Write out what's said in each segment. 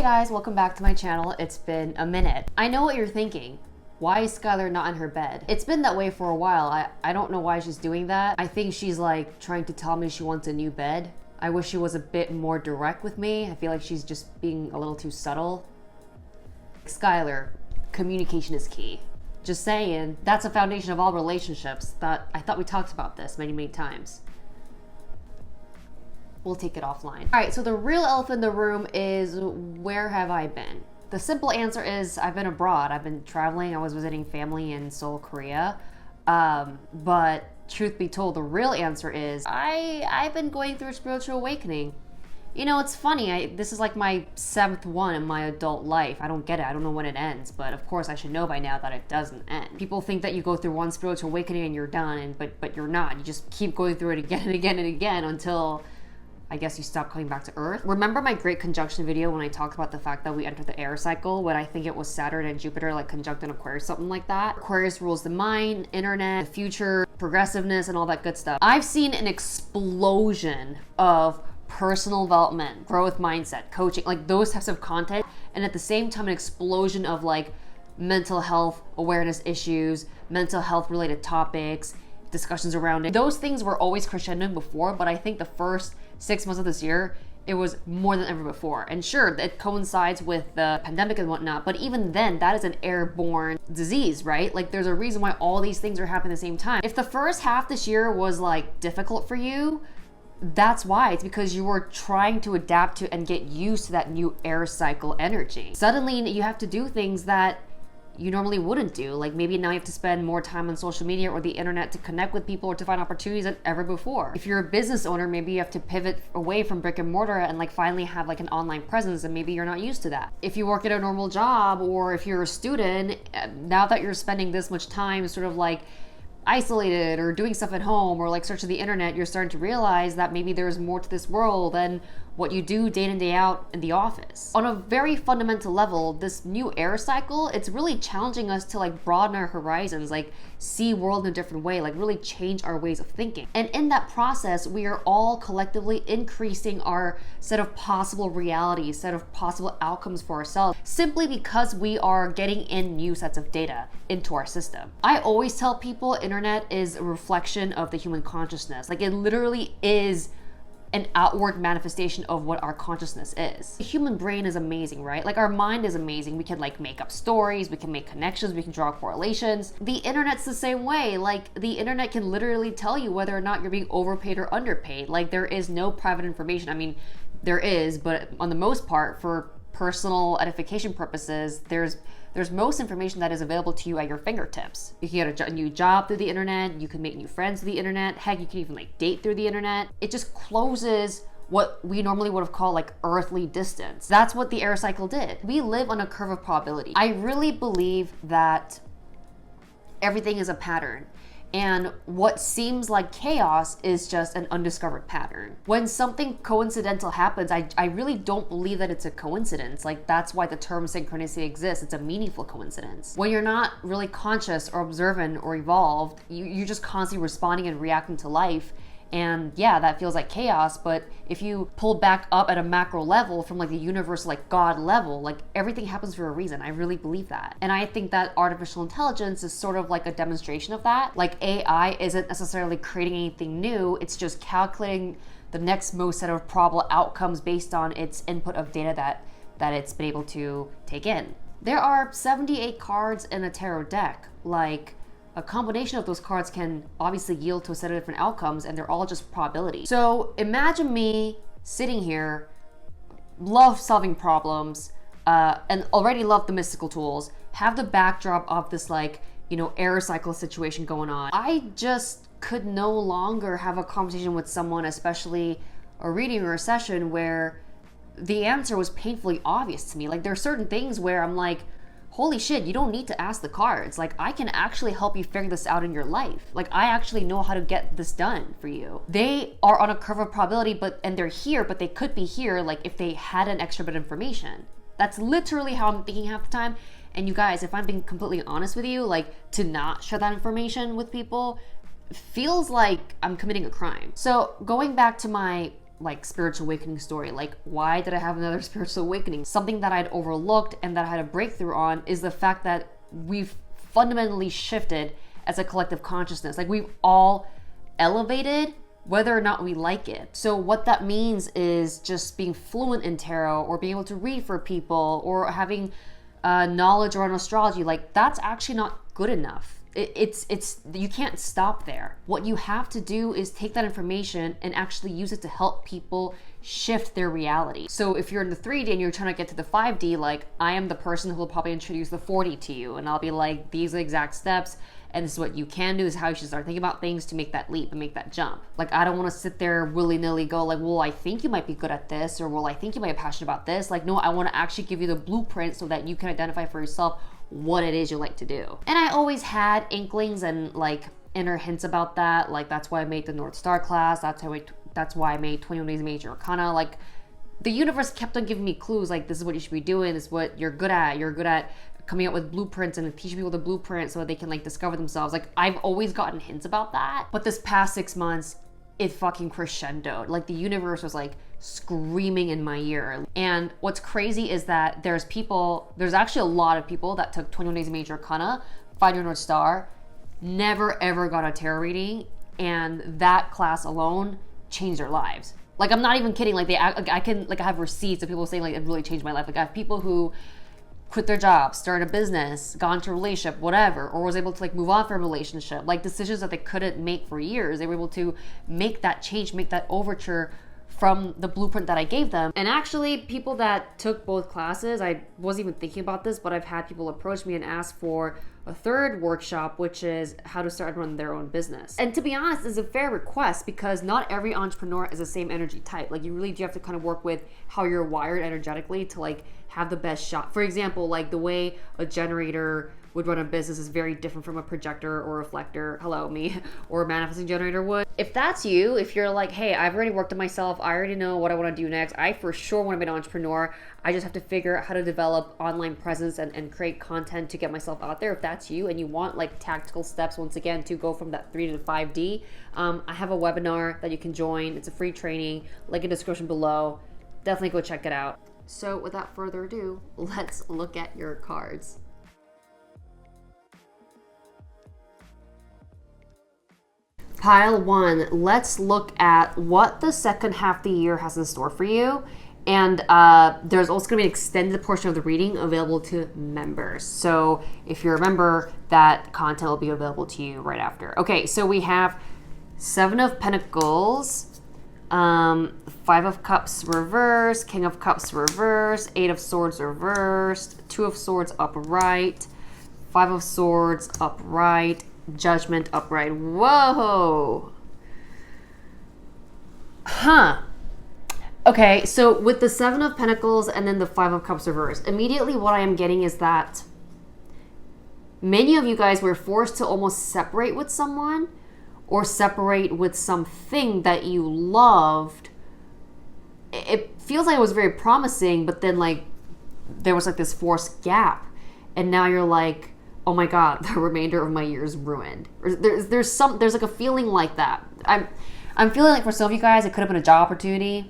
guys, welcome back to my channel. It's been a minute. I know what you're thinking. Why is Skylar not in her bed? It's been that way for a while. I don't know why she's doing that. I think she's like trying to tell me she wants a new bed. I wish she was a bit more direct with me. I feel like she's just being a little too subtle. Skylar, communication is key. Just saying, that's a foundation of all relationships. I thought we talked about this many times. We'll take it offline. All right, so the real elephant in the room is, where have I been? The simple answer is, I've been abroad. I've been traveling. I was visiting family in Seoul, Korea. But truth be told, the real answer is, I've been going through a spiritual awakening. You know, it's funny, this is like my 7th one in my adult life. I don't get it, I don't know when it ends, but of course I should know by now that it doesn't end. People think that you go through one spiritual awakening and you're done, but you're not. You just keep going through it again and again and again until, I guess, you stop coming back to Earth. Remember my Great Conjunction video when I talked about the fact that we entered the air cycle, when I think it was Saturn and Jupiter like conjunct in Aquarius, something like that? Aquarius rules the mind, internet, the future, progressiveness, and all that good stuff. I've seen an explosion of personal development, growth mindset, coaching, like those types of content, and at the same time an explosion of like mental health awareness issues, mental health related topics, discussions around it. Those things were always crescendoing before, but I think the first 6 months of this year, it was more than ever before. And sure, it coincides with the pandemic and whatnot, but even then, that is an airborne disease, right? Like there's a reason why all these things are happening at the same time. If the first half this year was like difficult for you, that's why. It's because you were trying to adapt to and get used to that new air cycle energy. Suddenly you have to do things that you normally wouldn't do. Like maybe now you have to spend more time on social media or the internet to connect with people or to find opportunities than ever before. If you're a business owner, maybe you have to pivot away from brick and mortar and like finally have like an online presence, and maybe you're not used to that. If you work at a normal job, or if you're a student, now that you're spending this much time sort of like isolated or doing stuff at home or like searching the internet, you're starting to realize that maybe there's more to this world than what you do day in and day out in the office. On a very fundamental level, this new air cycle, it's really challenging us to like broaden our horizons, like see world in a different way, like really change our ways of thinking. And in that process, we are all collectively increasing our set of possible realities, set of possible outcomes for ourselves, simply because we are getting in new sets of data into our system. I always tell people internet is a reflection of the human consciousness. Like it literally is an outward manifestation of what our consciousness is. The human brain is amazing, right? Like our mind is amazing. We can like make up stories, we can make connections, we can draw correlations. The internet's the same way. Like the internet can literally tell you whether or not you're being overpaid or underpaid. Like there is no private information. I mean, there is, but on the most part, for personal edification purposes, there's most information that is available to you at your fingertips. You can get a new job through the internet, you can make new friends through the internet, heck, you can even like date through the internet. It just closes what we normally would have called like earthly distance. That's what the air cycle did. We live on a curve of probability. I really believe that everything is a pattern. And what seems like chaos is just an undiscovered pattern. When something coincidental happens, I really don't believe that it's a coincidence. Like that's why the term synchronicity exists. It's a meaningful coincidence. When you're not really conscious or observant or evolved, you're just constantly responding and reacting to life. And yeah, that feels like chaos, but if you pull back up at a macro level from like the universe, like God level, like everything happens for a reason. I really believe that. And I think that artificial intelligence is sort of like a demonstration of that. Like AI isn't necessarily creating anything new, it's just calculating the next most set of probable outcomes based on its input of data that it's been able to take in. There are 78 cards in a tarot deck. Like, a combination of those cards can obviously yield to a set of different outcomes, and they're all just probability. So imagine me sitting here, love solving problems, and already love the mystical tools, have the backdrop of this like, you know, air cycle situation going on. I just could no longer have a conversation with someone, especially a reading or a session, where the answer was painfully obvious to me. Like there are certain things where I'm like, holy shit, you don't need to ask the cards. Like I can actually help you figure this out in your life. Like I actually know how to get this done for you. They are on a curve of probability, and they're here, but they could be here like if they had an extra bit of information. That's literally how I'm thinking half the time. And you guys, if I'm being completely honest with you, like to not share that information with people feels like I'm committing a crime. So going back to my like spiritual awakening story. Like, why did I have another spiritual awakening? Something that I'd overlooked and that I had a breakthrough on is the fact that we've fundamentally shifted as a collective consciousness. Like, we've all elevated, whether or not we like it. So what that means is just being fluent in tarot, or being able to read for people, or having knowledge around astrology. Like, that's actually not good enough. It's you can't stop there. What you have to do is take that information and actually use it to help people shift their reality. So if you're in the 3D and you're trying to get to the 5D, like, I am the person who will probably introduce the 4D to you, and I'll be like, these are the exact steps, and this is what you can do, this is how you should start thinking about things to make that leap and make that jump. Like, I don't want to sit there willy-nilly go like, well, I think you might be good at this, or well, I think you might be passionate about this. Like, no, I want to actually give you the blueprint so that you can identify for yourself what it is you like to do. And I always had inklings and like inner hints about that. Like, that's why I made the North Star class. That's why I made 21 Days Major Arcana. Like, the universe kept on giving me clues. Like, this is what you should be doing. This is what you're good at. You're good at coming up with blueprints and teaching people the blueprint so that they can like discover themselves. Like, I've always gotten hints about that. But this past 6 months, it fucking crescendoed. Like, the universe was like screaming in my ear. And what's crazy is that there's actually a lot of people that took 21 Days of Major Arcana, Find Your North Star, never ever got a tarot reading, and that class alone changed their lives. Like, I'm not even kidding. Like, I have receipts of people saying like, it really changed my life. Like, I have people who quit their job, started a business, got into a relationship, whatever, or was able to like move on from a relationship, like decisions that they couldn't make for years. They were able to make that change, make that overture from the blueprint that I gave them. And actually, people that took both classes, I wasn't even thinking about this, but I've had people approach me and ask for a third workshop, which is how to start and run their own business. And to be honest, it's a fair request, because not every entrepreneur is the same energy type. Like, you really do have to kind of work with how you're wired energetically to like have the best shot. For example, like the way a generator would run a business is very different from a projector or reflector, hello, me, or a manifesting generator would. If that's you, if you're like, hey, I've already worked on myself, I already know what I want to do next, I for sure want to be an entrepreneur, I just have to figure out how to develop online presence and create content to get myself out there. If that's you and you want like tactical steps, once again, to go from that 3 to 5D, I have a webinar that you can join. It's a free training, link in the description below. Definitely go check it out. So without further ado, let's look at your cards. Pile 1, let's look at what the second half of the year has in store for you. And there's also going to be an extended portion of the reading available to members. So if you're a member, that content will be available to you right after. Okay, so we have 7 of Pentacles, 5 of Cups reversed, King of Cups reversed, 8 of Swords reversed, 2 of Swords upright, 5 of Swords upright, Judgment upright. Whoa. Huh. Okay, so with the 7 of Pentacles and then the 5 of Cups reversed, immediately what I am getting is that many of you guys were forced to almost separate with someone, or separate with something that you loved. It feels like it was very promising, but then like there was like this forced gap, and now you're like, oh my God, the remainder of my year is ruined. There's like a feeling like that. I'm feeling like for some of you guys, it could have been a job opportunity.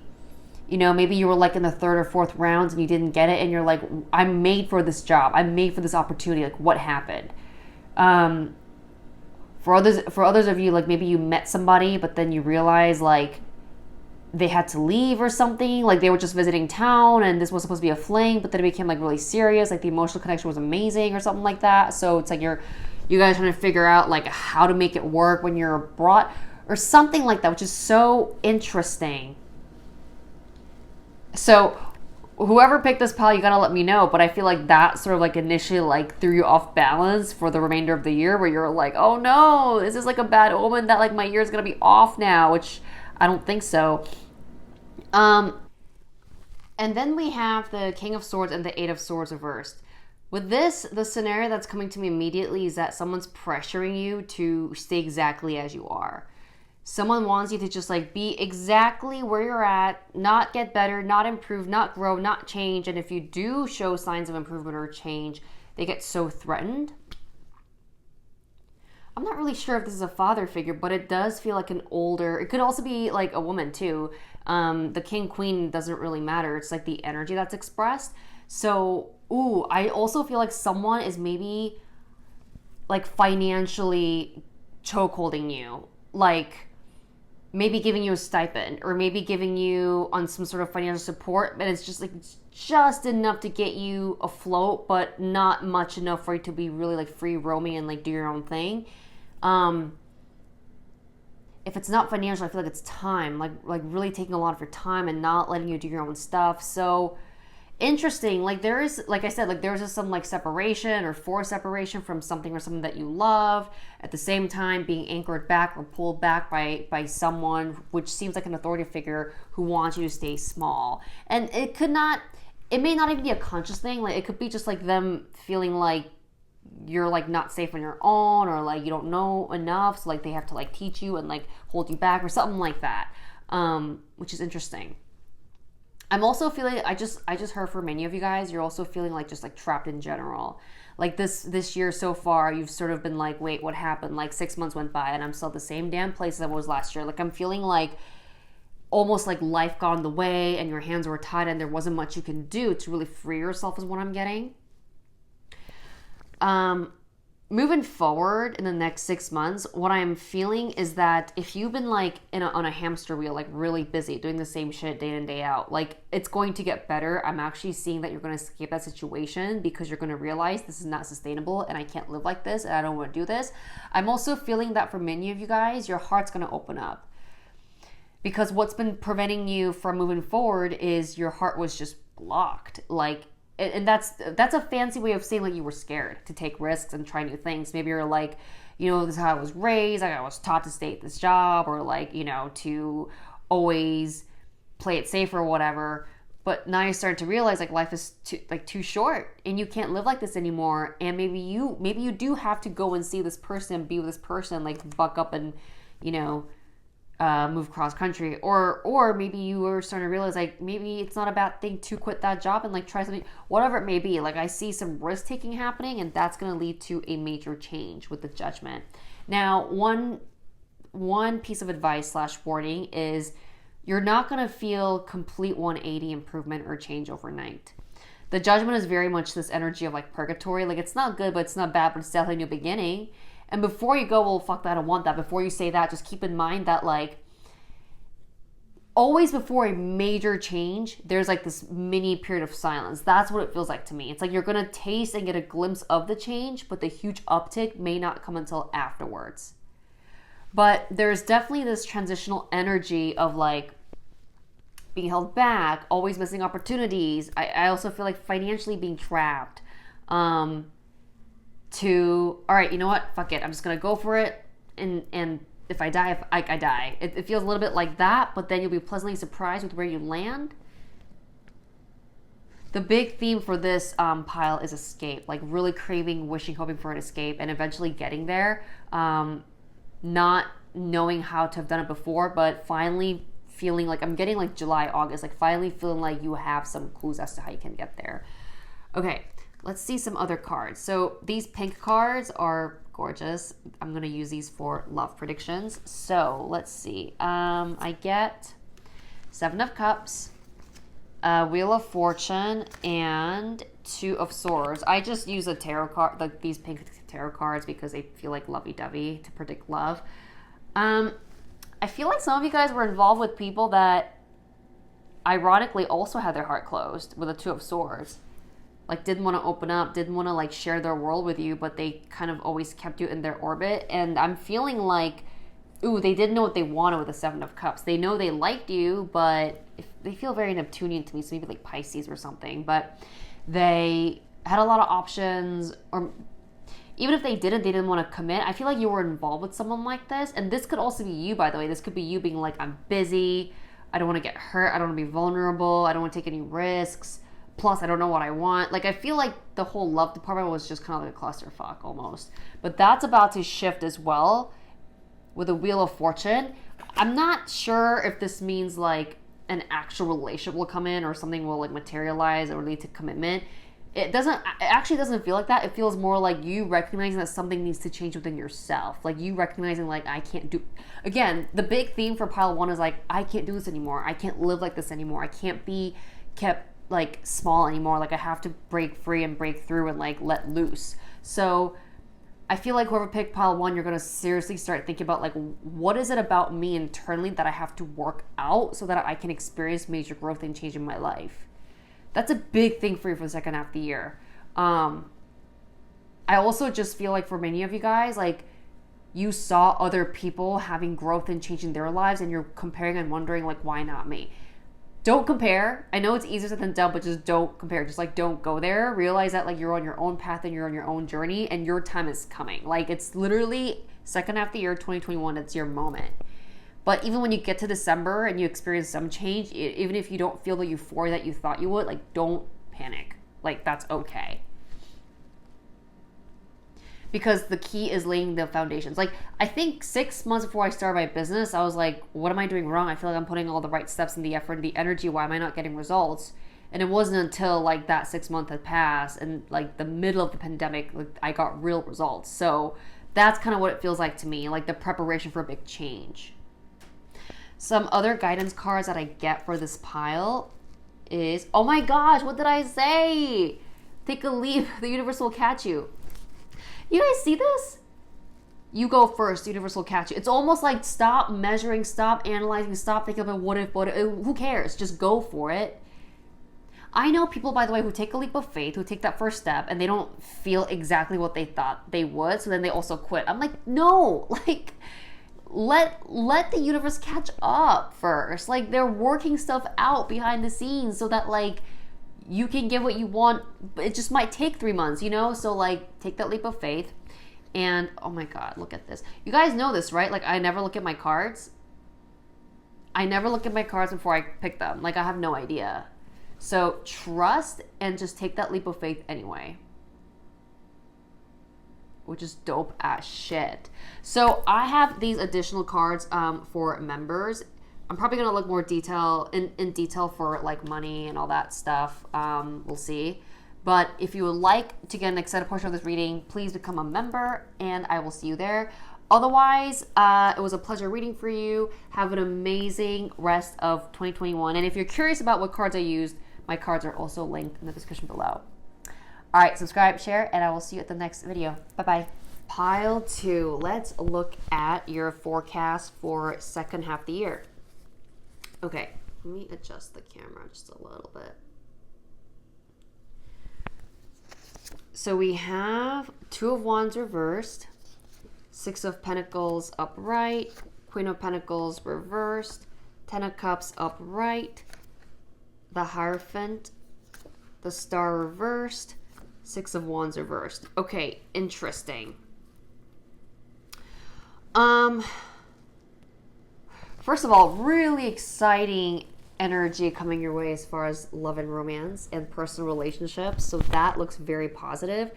You know, maybe you were like in the 3rd or 4th rounds and you didn't get it, and you're like, I'm made for this job. I'm made for this opportunity. Like, what happened? For others of you, like maybe you met somebody, but then you realize like they had to leave or something. Like, they were just visiting town and this was supposed to be a fling, but then it became like really serious. Like, the emotional connection was amazing or something like that. So it's like you guys trying to figure out like how to make it work when you're abroad or something like that, which is so interesting. So whoever picked this pile, you gotta let me know. But I feel like that sort of like initially like threw you off balance for the remainder of the year, where you're like, oh no, this is like a bad omen that like my year is gonna be off now, which I don't think so. And then we have the King of Swords and the 8 of Swords reversed. With this, the scenario that's coming to me immediately is that someone's pressuring you to stay exactly as you are. Someone wants you to just like be exactly where you're at, not get better, not improve, not grow, not change. And if you do show signs of improvement or change, they get so threatened. I'm not really sure if this is a father figure, but it does feel like an older, it could also be like a woman too. The king queen doesn't really matter. It's like the energy that's expressed. So, ooh, I also feel like someone is maybe like financially chokeholding you. Like maybe giving you a stipend or maybe giving you on some sort of financial support, but it's just like it's just enough to get you afloat, but not much enough for you to be really like free roaming and like do your own thing. If it's not financial, I feel like it's time, like really taking a lot of your time and not letting you do your own stuff. So interesting. Like there is, like I said, like there's just some like separation or forced separation from something or something that you love. At the same time, being anchored back or pulled back by someone, which seems like an authority figure who wants you to stay small. And it could not, it may not even be a conscious thing. Like it could be just like them feeling like you're like not safe on your own, or like you don't know enough, so like they have to like teach you and like hold you back or something like that, which is interesting. I'm also feeling, I just heard for many of you guys, you're also feeling like just like trapped in general. Like this year so far, you've sort of been like, wait, what happened? Like 6 months went by and I'm still at the same damn place as I was last year. Like I'm feeling like almost like life got in the way and your hands were tied and there wasn't much you can do to really free yourself, is what I'm getting. Moving forward in the next 6 months, what I'm feeling is that if you've been like on a hamster wheel, like really busy doing the same shit day in, day out, like it's going to get better. I'm actually seeing that you're going to escape that situation because you're going to realize this is not sustainable and I can't live like this and I don't want to do this. I'm also feeling that for many of you guys, your heart's going to open up, because what's been preventing you from moving forward is your heart was just blocked. Like, and that's a fancy way of saying like you were scared to take risks and try new things. Maybe you're like, you know, this is how I was raised, like I was taught to stay at this job, or like, you know, to always play it safe or whatever. But now you're starting to realize like life is too short and you can't live like this anymore. And maybe you do have to go and see this person, be with this person, like buck up and, you know, move cross country, or maybe you were starting to realize like maybe it's not a bad thing to quit that job and like try something, whatever it may be. Like I see some risk taking happening, and that's going to lead to a major change with the Judgment. Now, one piece of advice / warning is you're not going to feel complete 180 improvement or change overnight. The Judgment is very much this energy of like purgatory. Like it's not good, but it's not bad, but it's definitely a new beginning. And before you go, well, fuck that, I don't want that. Before you say that, just keep in mind that like always before a major change, there's like this mini period of silence. That's what it feels like to me. It's like you're going to taste and get a glimpse of the change, but the huge uptick may not come until afterwards. But there's definitely this transitional energy of like being held back, always missing opportunities. I also feel like financially being trapped. All right, you know what? Fuck it. I'm just going to go for it. And if I die, I die. It feels a little bit like that, but then you'll be pleasantly surprised with where you land. The big theme for this pile is escape, like really craving, wishing, hoping for an escape, and eventually getting there. Not knowing how to have done it before, but finally feeling like I'm getting like July, August, like finally feeling like you have some clues as to how you can get there. Okay. Let's see some other cards. So these pink cards are gorgeous. I'm going to use these for love predictions. So let's see. I get 7 of Cups, Wheel of Fortune, and 2 of Swords. I just use a tarot card, like these pink tarot cards, because they feel like lovey-dovey to predict love. I feel like some of you guys were involved with people that ironically also had their heart closed with the 2 of Swords. Like didn't want to open up, didn't want to like share their world with you, but they kind of always kept you in their orbit. And I'm feeling like, ooh, they didn't know what they wanted with the 7 of Cups. They know they liked you, but they feel very Neptunian to me, so maybe like Pisces or something. But they had a lot of options, or even if they didn't want to commit. I feel like you were involved with someone like this. And this could also be you, by the way. This could be you being like, I'm busy, I don't want to get hurt, I don't want to be vulnerable, I don't want to take any risks. Plus, I don't know what I want. Like, I feel like the whole love department was just kind of like a clusterfuck almost. But that's about to shift as well with the Wheel of Fortune. I'm not sure if this means like an actual relationship will come in or something will like materialize or lead to commitment. it actually doesn't feel like that. It feels more like you recognizing that something needs to change within yourself. Like you recognizing like, I can't do, again, the big theme for pile 1 is like, I can't do this anymore. I can't live like this anymore. I can't be kept like small anymore. Like I have to break free and break through and like let loose. So I feel like whoever picked pile 1, you're going to seriously start thinking about like, what is it about me internally that I have to work out so that I can experience major growth and change in my life. That's a big thing for you for the second half of the year. I also just feel like for many of you guys, like you saw other people having growth and changing their lives and you're comparing and wondering like, why not me? Don't compare. I know it's easier said than done, but just don't compare. Just like don't go there. Realize that like you're on your own path and you're on your own journey and your time is coming. Like it's literally second half of the year, 2021, it's your moment. But even when you get to December and you experience some change, even if you don't feel the euphoria that you thought you would, like don't panic. Like that's okay. Because the key is laying the foundations. Like I think 6 months before I started my business, I was like, what am I doing wrong? I feel like I'm putting all the right steps and the effort and the energy. Why am I not getting results? And it wasn't until like that 6 month had passed and like the middle of the pandemic, like I got real results. So that's kind of what it feels like to me, like the preparation for a big change. Some other guidance cards that I get for this pile is, oh my gosh, what did I say? Take a leap, the universe will catch you. You guys see this? You go first, the universe will catch you. It's almost like stop measuring, stop analyzing, stop thinking about what if, who cares? Just go for it. I know people, by the way, who take a leap of faith, who take that first step, and they don't feel exactly what they thought they would, so then they also quit. I'm like, no, like, let the universe catch up first. Like they're working stuff out behind the scenes so that like you can get what you want. It just might take 3 months, you know? So like take that leap of faith. And oh my God, look at this. You guys know this, right? Like I never look at my cards. I never look at my cards before I pick them. Like I have no idea. So trust and just take that leap of faith anyway. Which is dope as shit. So I have these additional cards for members. I'm probably gonna look more in detail for like money and all that stuff. We'll see. But if you would like to get an extended portion of this reading, please become a member and I will see you there. Otherwise, it was a pleasure reading for you. Have an amazing rest of 2021. And if you're curious about what cards I used, my cards are also linked in the description below. All right, subscribe, share, and I will see you at the next video. Bye-bye. Pile 2. Let's look at your forecast for second half of the year. Okay, let me adjust the camera just a little bit. So we have 2 of Wands reversed, 6 of Pentacles upright, Queen of Pentacles reversed, 10 of Cups upright, the Hierophant, the Star reversed, 6 of Wands reversed. Okay, interesting. First of all, really exciting energy coming your way as far as love and romance and personal relationships. So that looks very positive.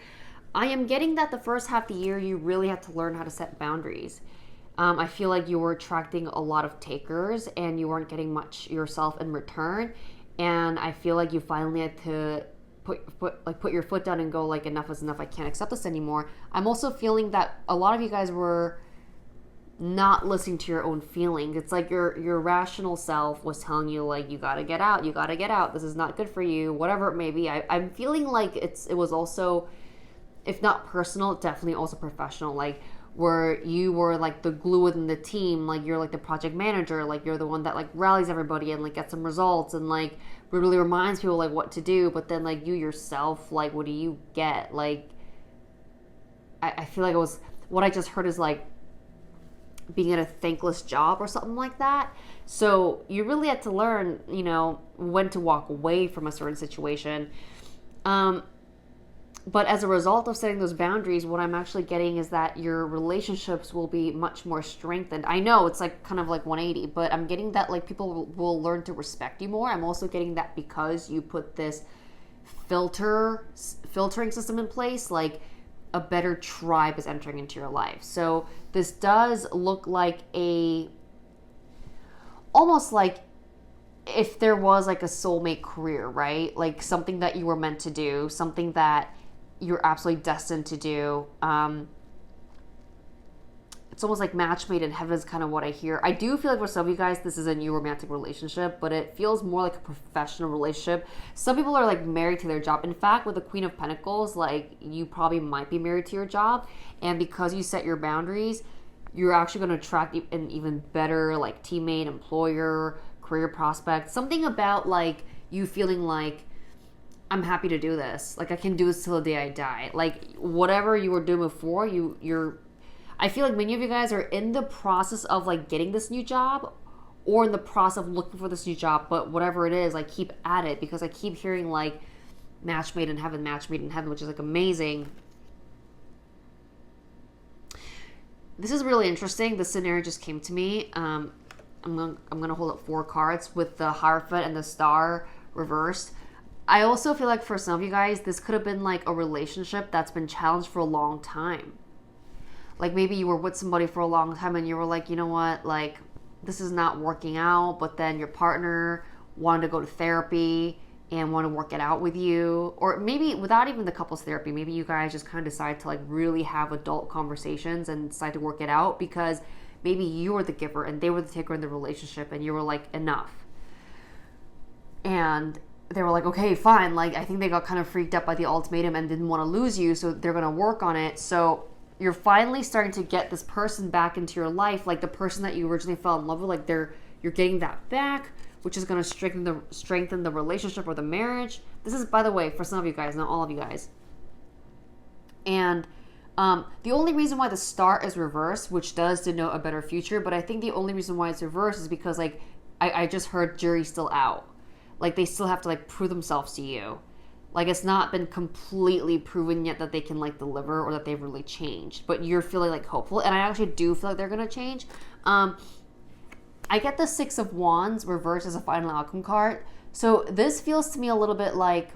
I am getting that the first half of the year, you really have to learn how to set boundaries. I feel like you were attracting a lot of takers and you weren't getting much yourself in return. And I feel like you finally had to put your foot down and go like, enough is enough. I can't accept this anymore. I'm also feeling that a lot of you guys were not listening to your own feelings. It's like your rational self was telling you like, you gotta get out, this is not good for you, whatever it may be. I'm feeling like it was also, if not personal, definitely also professional, like where you were like the glue within the team, like you're like the project manager, like you're the one that like rallies everybody and like gets some results and like really reminds people like what to do. But then like you yourself, like what do you get? Like I feel like it was, what I just heard is like being at a thankless job or something like that. So you really had to learn, you know, when to walk away from a certain situation. But as a result of setting those boundaries, what I'm actually getting is that your relationships will be much more strengthened. I know it's like kind of like 180, but I'm getting that like people will learn to respect you more. I'm also getting that because you put this filtering system in place, like a better tribe is entering into your life. So this does look like almost like if there was like a soulmate career, right? Like something that you were meant to do, something that you're absolutely destined to do. It's almost like match made in heaven is kind of what I hear. I do feel like for some of you guys, this is a new romantic relationship, but it feels more like a professional relationship. Some people are like married to their job. In fact, with the Queen of Pentacles, like you probably might be married to your job. And because you set your boundaries, you're actually going to attract an even better like teammate, employer, career prospect. Something about like you feeling like, I'm happy to do this. Like I can do this till the day I die. Like whatever you were doing before, you're I feel like many of you guys are in the process of like getting this new job or in the process of looking for this new job, but whatever it is, like keep at it, because I keep hearing like match made in heaven, which is like amazing. This is really interesting. This scenario just came to me. I'm gonna hold up 4 cards with the Hierophant and the Star reversed. I also feel like for some of you guys, this could have been like a relationship that's been challenged for a long time. Like maybe you were with somebody for a long time and you were like, you know what, like this is not working out, but then your partner wanted to go to therapy and want to work it out with you. Or maybe without even the couples therapy, maybe you guys just kind of decide to like really have adult conversations and decide to work it out because maybe you were the giver and they were the taker in the relationship and you were like, enough. And they were like, okay, fine. Like I think they got kind of freaked out by the ultimatum and didn't want to lose you, so they're going to work on it. So you're finally starting to get this person back into your life, like the person that you originally fell in love with, like you're getting that back, which is going to strengthen the relationship or the marriage. This is, by the way, for some of you guys, not all of you guys. And the only reason why the Star is reversed, which does denote a better future, but I think the only reason why it's reversed is because like I just heard jury's still out. Like they still have to like prove themselves to you. Like it's not been completely proven yet that they can like deliver or that they've really changed, but you're feeling like hopeful. And I actually do feel like they're going to change. I get the 6 of Wands reversed as a final outcome card. So this feels to me a little bit like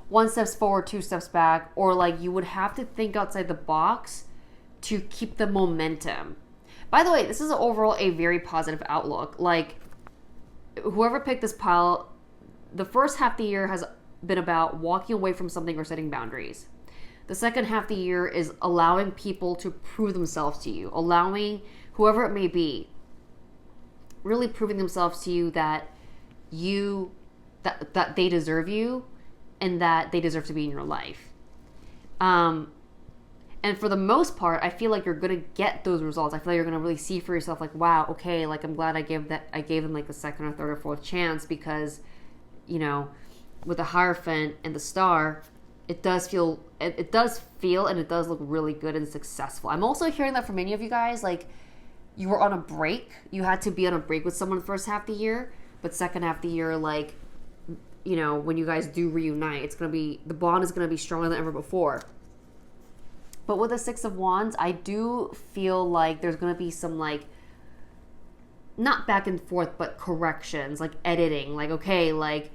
1 steps forward, 2 steps back, or like you would have to think outside the box to keep the momentum. By the way, this is overall a very positive outlook. Like whoever picked this pile, the first half of the year has been about walking away from something or setting boundaries. The second half of the year is allowing people to prove themselves to you, allowing whoever it may be, really proving themselves to you that that they deserve you and that they deserve to be in your life. And for the most part, I feel like you're going to get those results. I feel like you're going to really see for yourself like, wow, okay, like I'm glad I gave them like the second or third or fourth chance because, you know, with the Hierophant and the Star, it does feel and it does look really good and successful. I'm also hearing that for many of you guys, like you were on a break. You had to be on a break with someone the first half of the year, but second half of the year, like, you know, when you guys do reunite, the bond is going to be stronger than ever before. But with the 6 of Wands, I do feel like there's going to be some like, not back and forth, but corrections, like editing, like, okay, like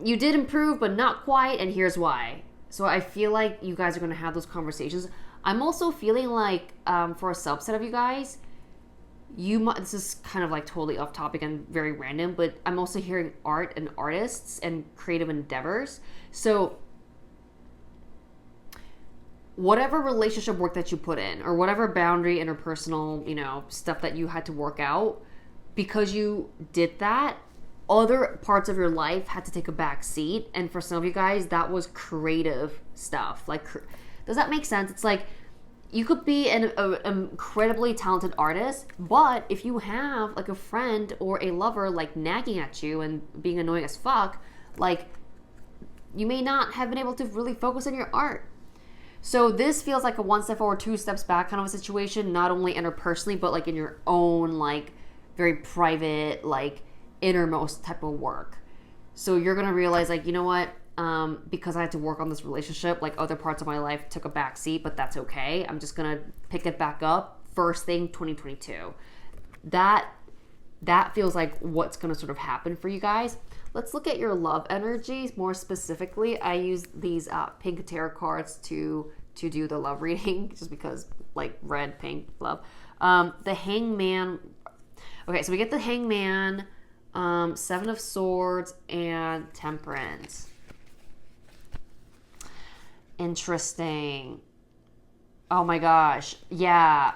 you did improve, but not quite. And here's why. So I feel like you guys are going to have those conversations. I'm also feeling like for a subset of you guys, this is kind of like totally off topic and very random, but I'm also hearing art and artists and creative endeavors. So whatever relationship work that you put in or whatever boundary, interpersonal, you know, stuff that you had to work out, because you did that, other parts of your life had to take a back seat. And for some of you guys, that was creative stuff. Like, does that make sense? It's like you could be an incredibly talented artist, but if you have like a friend or a lover like nagging at you and being annoying as fuck, like you may not have been able to really focus on your art. So this feels like a 1 step forward, 2 steps back kind of a situation, not only interpersonally, but like in your own, like very private, like innermost type of work. So you're going to realize like, you know what? Because I had to work on this relationship, like other parts of my life took a back seat, but that's okay. I'm just going to pick it back up first thing 2022. That feels like what's going to sort of happen for you guys. Let's look at your love energies more specifically. I use these pink tarot cards to do the love reading just because like red, pink, love. The Hangman. Okay, so we get the Hangman, Seven of Swords, and Temperance. Interesting. Oh my gosh. Yeah.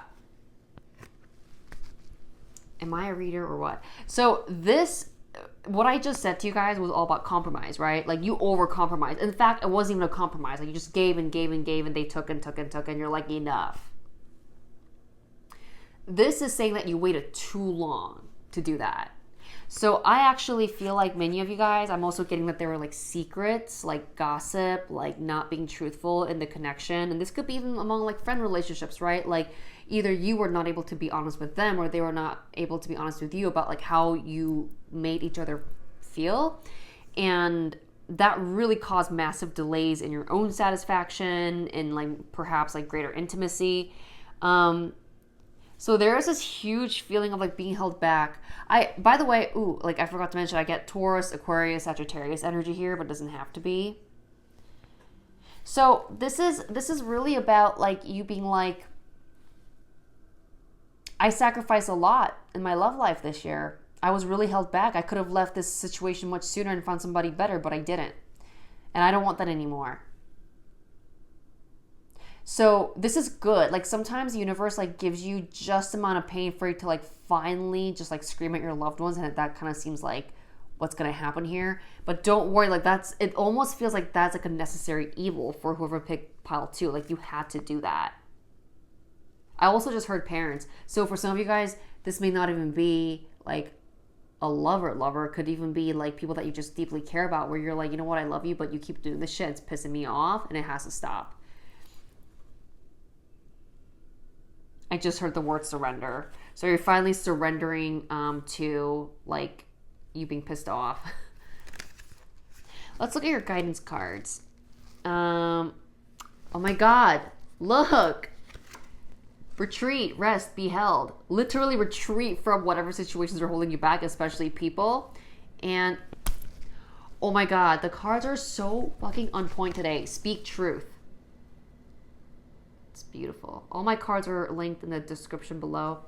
Am I a reader or what? So this, what I just said to you guys was all about compromise, right? Like you over compromise. In fact, it wasn't even a compromise. Like you just gave and gave and gave and they took and took and took and you're like, enough. This is saying that you waited too long to do that. So I actually feel like many of you guys, I'm also getting that there were like secrets, like gossip, like not being truthful in the connection. And this could be even among like friend relationships, right? Like either you were not able to be honest with them or they were not able to be honest with you about like how you made each other feel. And that really caused massive delays in your own satisfaction and like perhaps like greater intimacy. So there is this huge feeling of like being held back. By the way, like I forgot to mention, I get Taurus, Aquarius, Sagittarius energy here, but it doesn't have to be. So this is really about like you being like, I sacrificed a lot in my love life this year. I was really held back. I could have left this situation much sooner and found somebody better, but I didn't. And I don't want that anymore. So this is good. Like sometimes the universe like gives you just amount of pain for you to like finally just like scream at your loved ones, and that kind of seems like what's gonna happen here. But don't worry, like it almost feels like that's like a necessary evil for whoever picked pile 2. Like you had to do that. I also just heard parents. So for some of you guys, this may not even be like a lover. It could even be like people that you just deeply care about, where you're like, you know what, I love you, but you keep doing this shit. It's pissing me off, and it has to stop. I just heard the word surrender. So you're finally surrendering to like you being pissed off. Let's look at your guidance cards. Oh my God. Look. Retreat, rest, be held. Literally retreat from whatever situations are holding you back, especially people. And oh my God, the cards are so fucking on point today. Speak truth. It's beautiful. All my cards are linked in the description below.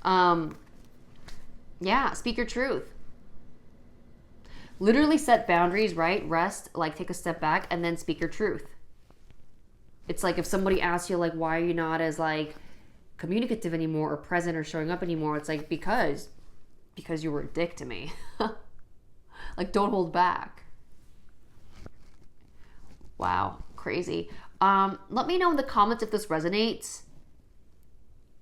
Yeah, speak your truth. Literally set boundaries, right? Rest, like take a step back and then speak your truth. It's like if somebody asks you like, why are you not as like communicative anymore or present or showing up anymore? It's like, because you were a dick to me. Like don't hold back. Wow, crazy. Let me know in the comments if this resonates.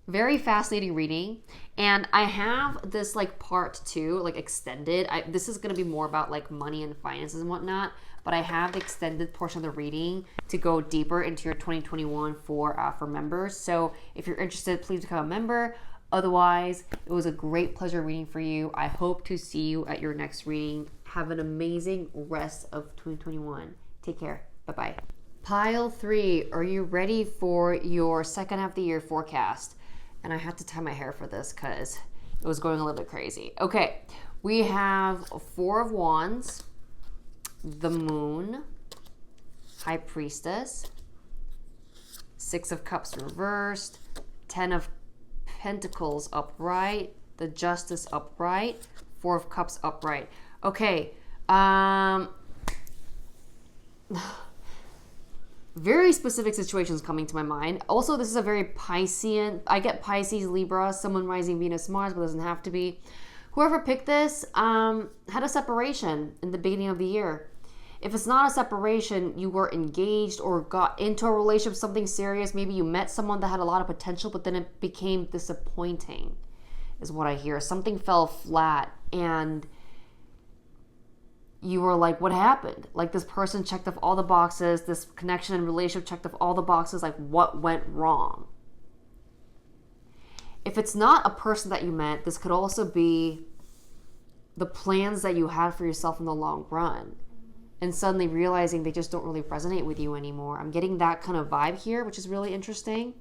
Very fascinating reading. And I have this like part 2, like extended. This is going to be more about like money and finances and whatnot. But I have the extended portion of the reading to go deeper into your 2021 for members. So if you're interested, please become a member. Otherwise, it was a great pleasure reading for you. I hope to see you at your next reading. Have an amazing rest of 2021. Take care. Bye-bye. Pile 3, are you ready for your second half of the year forecast? And I had to tie my hair for this because it was going a little bit crazy. Okay, we have 4 of Wands, the Moon, High Priestess, 6 of Cups reversed, 10 of Pentacles upright, the Justice upright, 4 of Cups upright. Okay, very specific situations coming to my mind. Also, this is a very Piscean. I get Pisces, Libra, Sun, Rising, Venus, Mars, but it doesn't have to be. Whoever picked this had a separation in the beginning of the year. If it's not a separation, you were engaged or got into a relationship, something serious. Maybe you met someone that had a lot of potential, but then it became disappointing, is what I hear. Something fell flat and you were like, what happened? Like this person checked off all the boxes. This connection and relationship checked off all the boxes. Like what went wrong? If it's not a person that you met, this could also be the plans that you had for yourself in the long run. And suddenly realizing they just don't really resonate with you anymore. I'm getting that kind of vibe here, which is really interesting.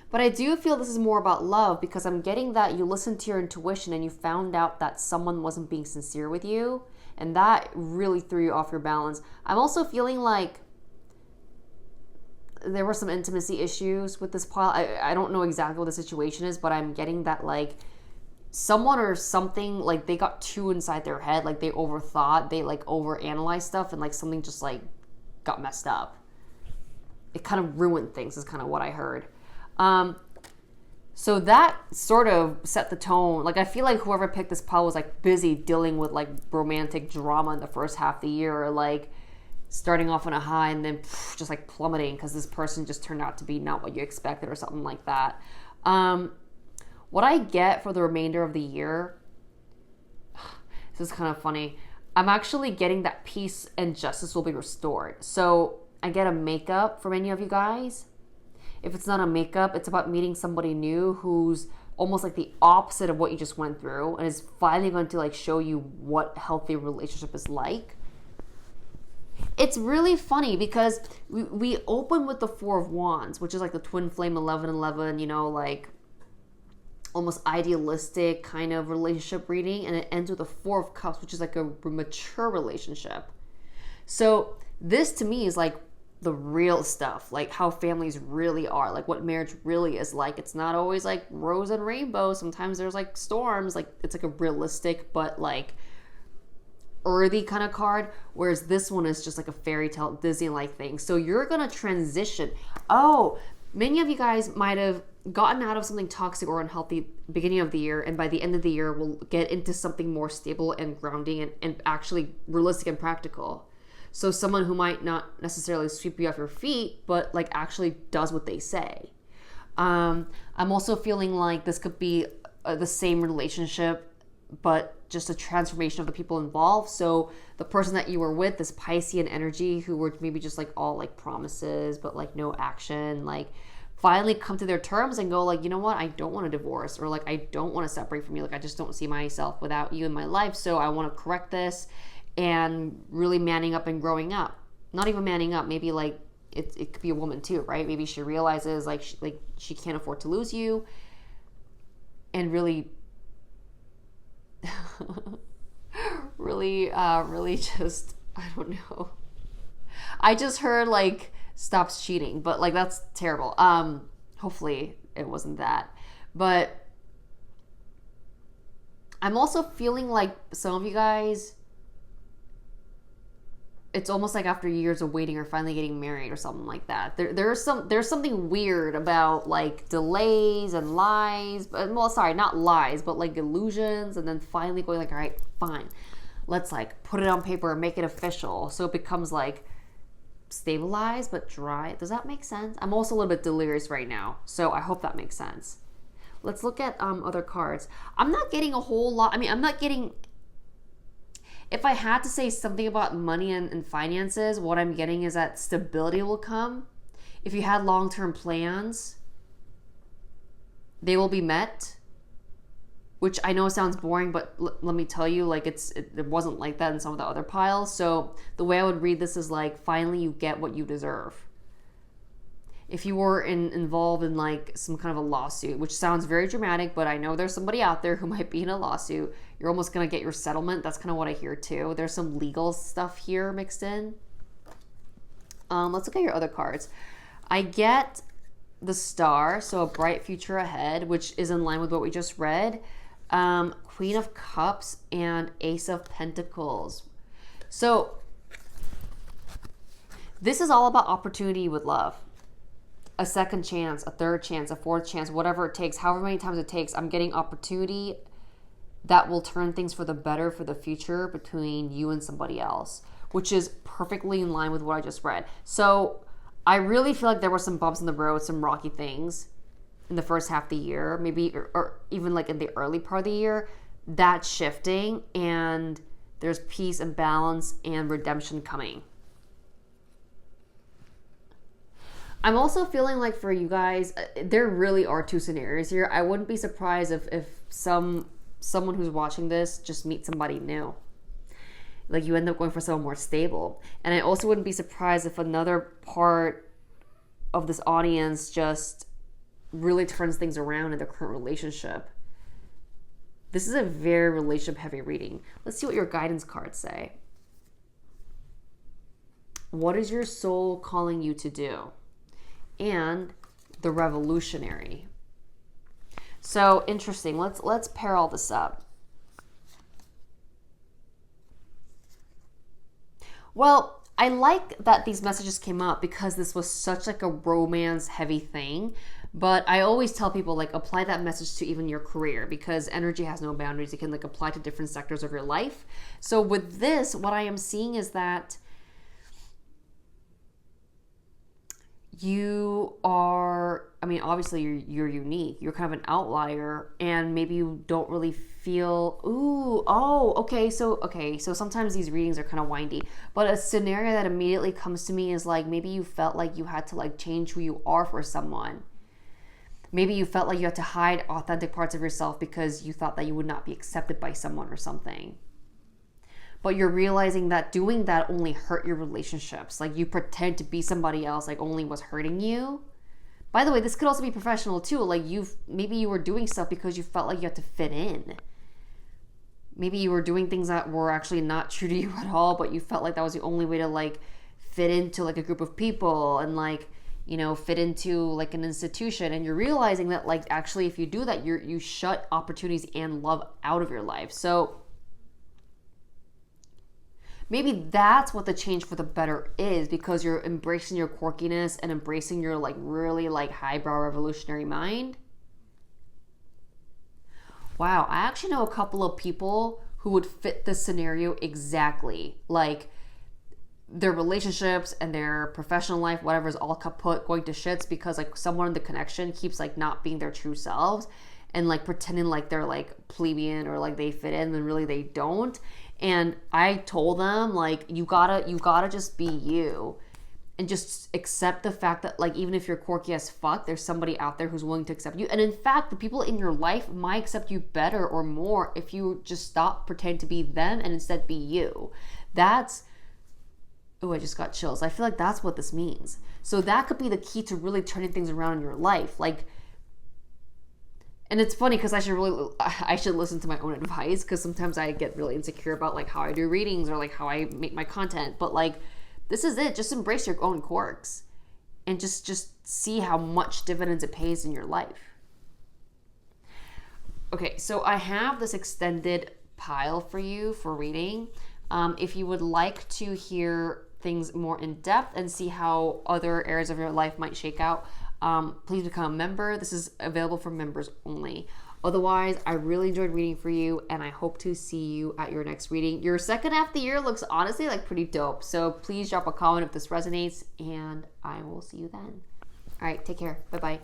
But I do feel this is more about love because I'm getting that you listened to your intuition and you found out that someone wasn't being sincere with you. And that really threw you off your balance. I'm also feeling like there were some intimacy issues with this pile. I don't know exactly what the situation is, but I'm getting that like someone or something, like they got too inside their head, like they overthought, they like overanalyzed stuff, and like something just like got messed up. It kind of ruined things is kind of what I heard. So that sort of set the tone. Like I feel like whoever picked this pile was like busy dealing with like romantic drama in the first half of the year, or like starting off on a high and then just like plummeting because this person just turned out to be not what you expected or something like that. What I get for the remainder of the year, this is kind of funny. I'm actually getting that peace and justice will be restored. So I get a makeup for many of you guys. If it's not a makeup, it's about meeting somebody new who's almost like the opposite of what you just went through and is finally going to like show you what healthy relationship is like. It's really funny because we open with the Four of Wands, which is like the twin flame 11-11, you know, like almost idealistic kind of relationship reading, and it ends with the Four of Cups, which is like a mature relationship. So this to me is like the real stuff, like how families really are, like what marriage really is like. It's not always like rose and rainbow. Sometimes there's like storms. Like it's like a realistic but like earthy kind of card, whereas this one is just like a fairy tale Disney-like thing. So you're gonna transition. Oh, many of you guys might have gotten out of something toxic or unhealthy beginning of the year, and by the end of the year we'll get into something more stable and grounding and actually realistic and practical. So someone who might not necessarily sweep you off your feet, but like actually does what they say. I'm also feeling like this could be the same relationship, but just a transformation of the people involved. So the person that you were with, this Piscean energy, who were maybe just like all like promises, but like no action, like finally come to their terms and go like, you know what, I don't want a divorce, or like I don't want to separate from you. Like I just don't see myself without you in my life. So I want to correct this, and really manning up and growing up. Not even manning up, maybe like it could be a woman too, right? Maybe she realizes like she can't afford to lose you, and really really just, I don't know. I just heard like stops cheating, but like that's terrible. Hopefully it wasn't that. But I'm also feeling like some of you guys, it's almost like after years of waiting or finally getting married or something like that. There's something weird about like delays and lies. Well, sorry, not lies, but like illusions, and then finally going like, all right, fine. Let's like put it on paper and make it official. So it becomes like stabilized but dry. Does that make sense? I'm also a little bit delirious right now, so I hope that makes sense. Let's look at other cards. I'm not getting a whole lot. I mean, I'm not getting... If I had to say something about money and finances, what I'm getting is that stability will come. If you had long-term plans, they will be met, which I know sounds boring, but let me tell you, like it wasn't like that in some of the other piles. So the way I would read this is like, finally you get what you deserve. If you were involved in like some kind of a lawsuit, which sounds very dramatic, but I know there's somebody out there who might be in a lawsuit, you're almost going to get your settlement. That's kind of what I hear too. There's some legal stuff here mixed in. Let's look at your other cards. I get the Star, so a bright future ahead, which is in line with what we just read. Queen of Cups and Ace of Pentacles. So this is all about opportunity with love. A second chance, a third chance, a fourth chance, whatever it takes, however many times it takes. I'm getting opportunity that will turn things for the better for the future between you and somebody else, which is perfectly in line with what I just read. So I really feel like there were some bumps in the road, some rocky things in the first half of the year, maybe, or even like in the early part of the year. That's shifting, and there's peace and balance and redemption coming. I'm also feeling like for you guys, there really are two scenarios here. I wouldn't be surprised if someone who's watching this just meets somebody new. Like you end up going for someone more stable. And I also wouldn't be surprised if another part of this audience just really turns things around in their current relationship. This is a very relationship heavy reading. Let's see what your guidance cards say. What is your soul calling you to do? and the revolutionary. So interesting. Let's pair all this up. Well, I like that these messages came up because this was such like a romance heavy thing. But I always tell people, like, apply that message to even your career, because energy has no boundaries. It can like apply to different sectors of your life. So with this, what I am seeing is that you are, I mean, obviously you're unique. You're kind of an outlier, and maybe you don't really feel, okay, so sometimes these readings are kind of windy, but a scenario that immediately comes to me is like, maybe you felt like you had to like change who you are for someone. Maybe you felt like you had to hide authentic parts of yourself because you thought that you would not be accepted by someone or something. But you're realizing that doing that only hurt your relationships. Like, you pretend to be somebody else, like only was hurting you. By the way, this could also be professional too. Like, maybe you were doing stuff because you felt like you had to fit in. Maybe you were doing things that were actually not true to you at all, but you felt like that was the only way to like fit into like a group of people and like, you know, fit into like an institution. And you're realizing that like, actually, if you do that, you shut opportunities and love out of your life. So maybe that's what the change for the better is, because you're embracing your quirkiness and embracing your like really like highbrow revolutionary mind. Wow, I actually know a couple of people who would fit this scenario exactly. Like, their relationships and their professional life, whatever, is all kaput, going to shits because like someone in the connection keeps like not being their true selves and like pretending like they're like plebeian or like they fit in when really they don't. And I told them, like, you gotta just be you and just accept the fact that like, even if you're quirky as fuck, there's somebody out there who's willing to accept you. And in fact, the people in your life might accept you better or more if you just stop pretending to be them and instead be you. I just got chills. I feel like that's what this means. So that could be the key to really turning things around in your life. Like, and it's funny because I should listen to my own advice, because sometimes I get really insecure about like how I do readings or like how I make my content. But like, this is it. Just embrace your own quirks and just see how much dividends it pays in your life. Okay, so I have this extended pile for you for reading. If you would like to hear things more in depth and see how other areas of your life might shake out, please become a member. This is available for members only. Otherwise, I really enjoyed reading for you, and I hope to see you at your next reading. Your second half of the year looks honestly like pretty dope. So please drop a comment if this resonates, and I will see you then. All right, take care. Bye-bye.